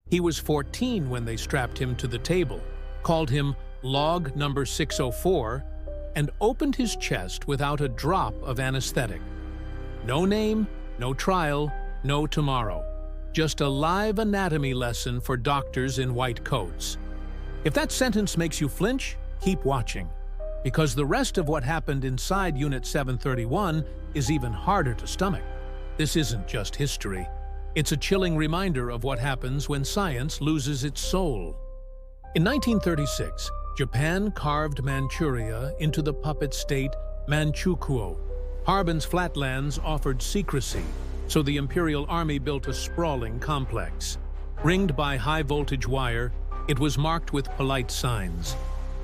He was 14 when they strapped him to the table, called him Log Number 604, and opened his chest without a drop of anesthetic. No name, no trial, no tomorrow. Just a live anatomy lesson for doctors in white coats. If that sentence makes you flinch, keep watching, because the rest of what happened inside Unit 731 is even harder to stomach. This isn't just history. It's a chilling reminder of what happens when science loses its soul. In 1936, Japan carved Manchuria into the puppet state Manchukuo. Harbin's flatlands offered secrecy, so the Imperial Army built a sprawling complex. Ringed by high-voltage wire, it was marked with polite signs.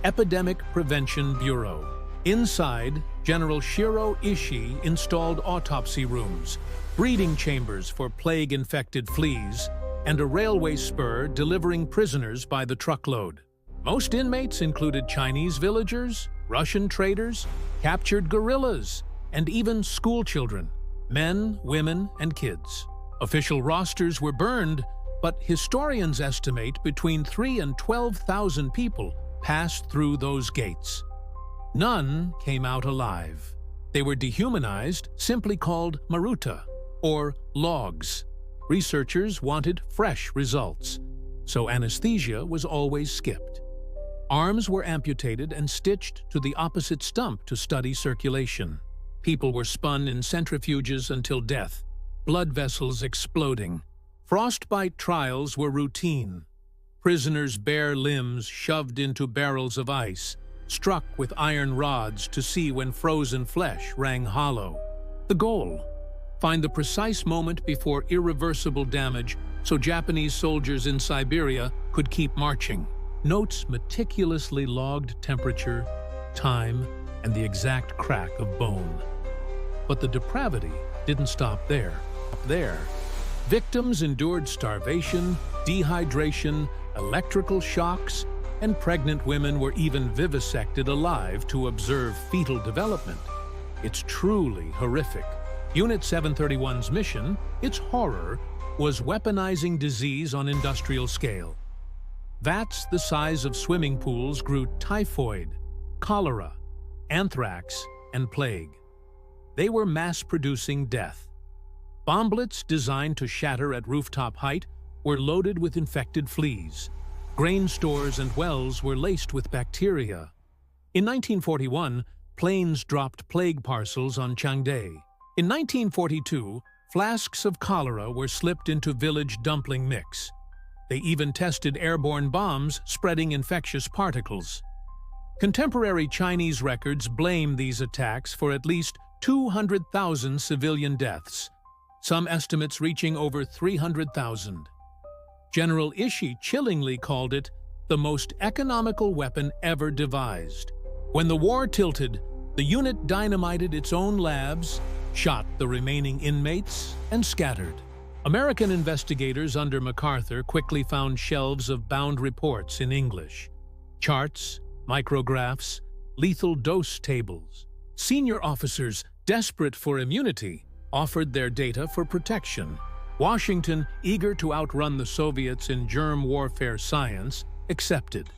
Epidemic Prevention Bureau. Inside, General Shiro Ishii installed autopsy rooms, breeding chambers for plague-infected fleas, and a railway spur delivering prisoners by the truckload. Most inmates included Chinese villagers, Russian traders, captured guerrillas, and even schoolchildren, men, women, and kids. Official rosters were burned, but historians estimate between 3,000 and 12,000 people passed through those gates. None came out alive. They were dehumanized, simply called maruta, or logs. Researchers wanted fresh results, so anesthesia was always skipped. Arms were amputated and stitched to the opposite stump to study circulation. People were spun in centrifuges until death, blood vessels exploding. Frostbite trials were routine. Prisoners' bare limbs shoved into barrels of ice, struck with iron rods to see when frozen flesh rang hollow. The goal: find the precise moment before irreversible damage so Japanese soldiers in Siberia could keep marching. Notes meticulously logged temperature, time, and the exact crack of bone. But the depravity didn't stop there. Victims endured starvation, dehydration, electrical shocks, and pregnant women were even vivisected alive to observe fetal development. It's truly horrific. Unit 731's mission, its horror, was weaponizing disease on industrial scale. Vats the size of swimming pools grew typhoid, cholera, anthrax, and plague. They were mass-producing death. Bomblets designed to shatter at rooftop height were loaded with infected fleas. Grain stores and wells were laced with bacteria. In 1941, planes dropped plague parcels on Changde. In 1942, flasks of cholera were slipped into village dumpling mix. They even tested airborne bombs spreading infectious particles. Contemporary Chinese records blame these attacks for at least 200,000 civilian deaths, some estimates reaching over 300,000. General Ishii chillingly called it the most economical weapon ever devised. When the war tilted, the unit dynamited its own labs, shot the remaining inmates, and scattered. American investigators under MacArthur quickly found shelves of bound reports in English. Charts, micrographs, lethal dose tables. Senior officers, desperate for immunity, offered their data for protection. Washington, eager to outrun the Soviets in germ warfare science, accepted.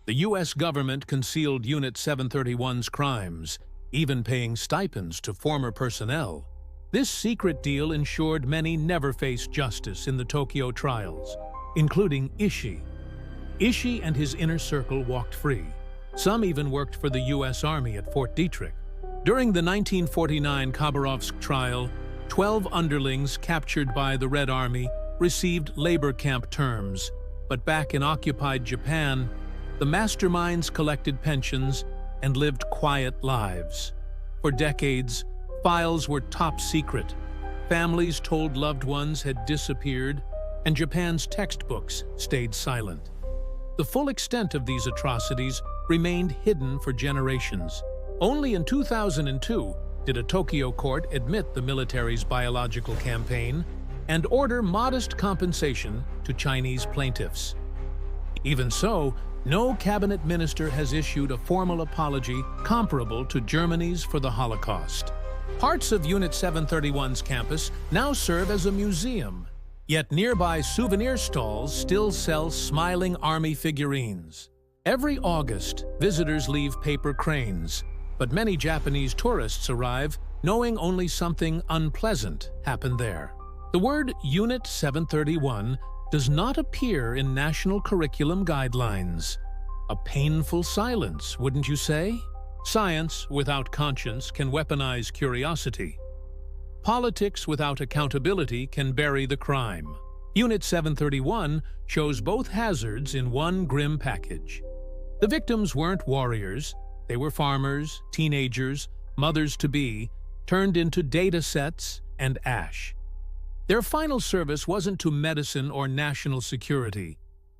The U.S. government concealed Unit 731's crimes, even paying stipends to former personnel. This secret deal ensured many never faced justice in the Tokyo trials, including Ishii. Ishii and his inner circle walked free. Some even worked for the U.S. Army at Fort Detrick. During the 1949 Khabarovsk trial, 12 underlings captured by the Red Army received labor camp terms, but back in occupied Japan, the masterminds collected pensions and lived quiet lives. For decades, files were top secret. Families told loved ones had disappeared, and Japan's textbooks stayed silent. The full extent of these atrocities remained hidden for generations. Only in 2002 did a Tokyo court admit the military's biological campaign and order modest compensation to Chinese plaintiffs. Even so, no cabinet minister has issued a formal apology comparable to Germany's for the Holocaust. Parts of Unit 731's campus now serve as a museum. Yet nearby souvenir stalls still sell smiling army figurines. Every August, visitors leave paper cranes, but many Japanese tourists arrive knowing only something unpleasant happened there. The word Unit 731 does not appear in national curriculum guidelines. A painful silence, wouldn't you say? Science without conscience can weaponize curiosity. Politics without accountability can bury the crime. Unit 731 shows both hazards in one grim package. The victims weren't warriors. They were farmers, teenagers, mothers-to-be, turned into data sets and ash. Their final service wasn't to medicine or national security.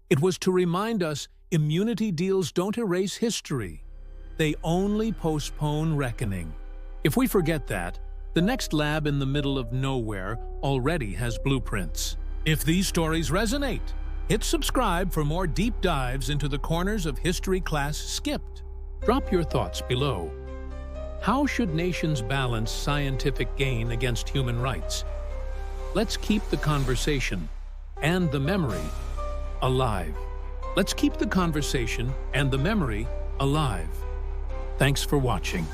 It was to remind us immunity deals don't erase history. They only postpone reckoning. If we forget that, the next lab in the middle of nowhere already has blueprints. If these stories resonate, hit subscribe for more deep dives into the corners of history class skipped. Drop your thoughts below. How should nations balance scientific gain against human rights? Let's keep the conversation and the memory alive. Let's keep the conversation and the memory alive. Thanks for watching.